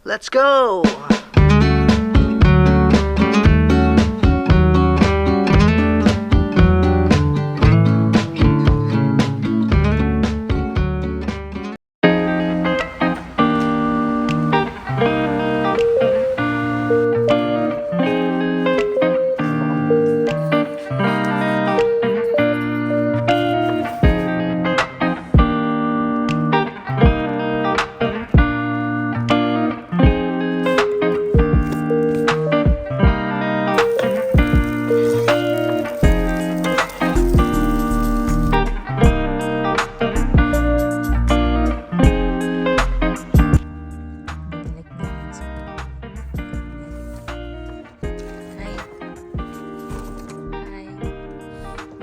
Let's go!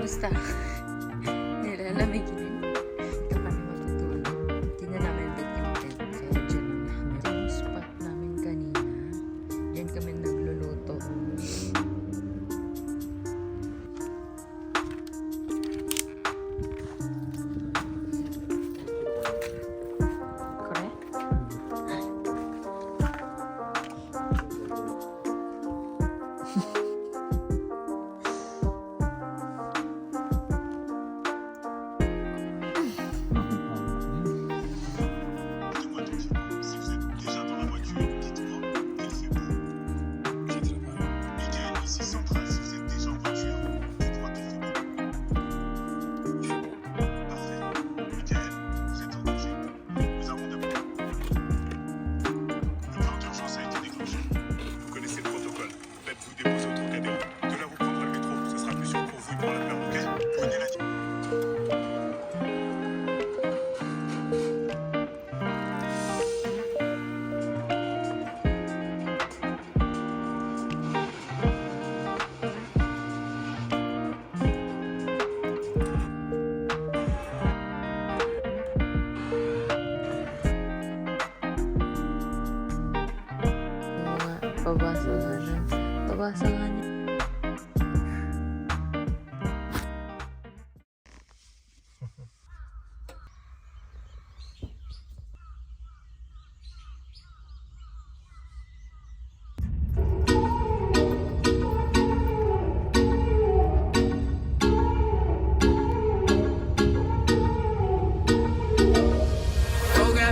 Basta, nilalamig yun. Ito kami matutulog. Tingnan namin ulit yung tent. Kaya dyan na namin. Yung spot namin kanina. Dyan kami nagluluto. Correct? Pabasa nga niya.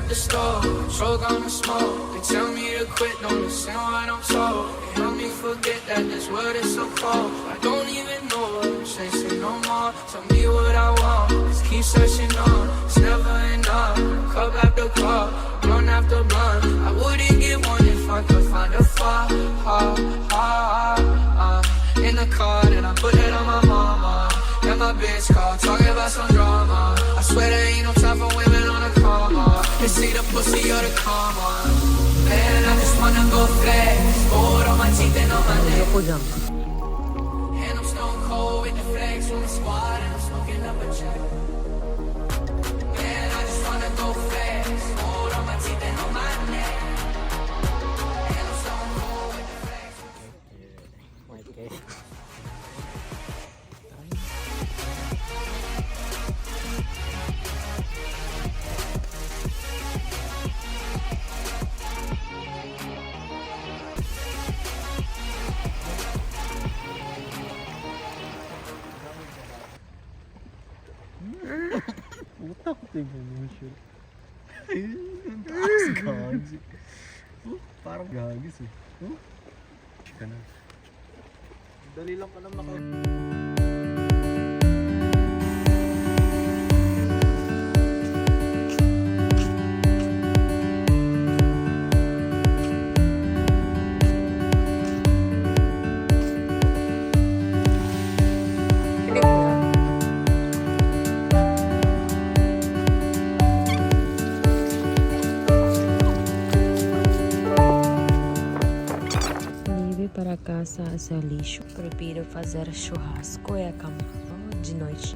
The store, choke on the smoke. They tell me to quit, don't listen what I'm told. They help me forget that this world is so cold. I don't even know what I'm chasing no more. Tell me what I want, just keep searching on. It's never enough, cup after cup, blunt after blunt. I wouldn't get one if I could find a far, in the car, then I put it on my mama. And my bitch call, talking about some drama. I swear there ain't no time for women on a comma. It's either pussy or the karma. Man, I just wanna go flex. Gold on my teeth and on my neck. And I'm stone cold with the flex on the squad. And I'm smoking up a check. Man, I just wanna go flex. Gold on my teeth and on my neck. And I'm stone cold with the flex. Puta ko tingnan mo siya. Ang taas gagis. Parang gagis eh. Ka na. Dali lang ka na maka... Para casa sa lixo. Prefiro fazer churrasco e acampar de noite.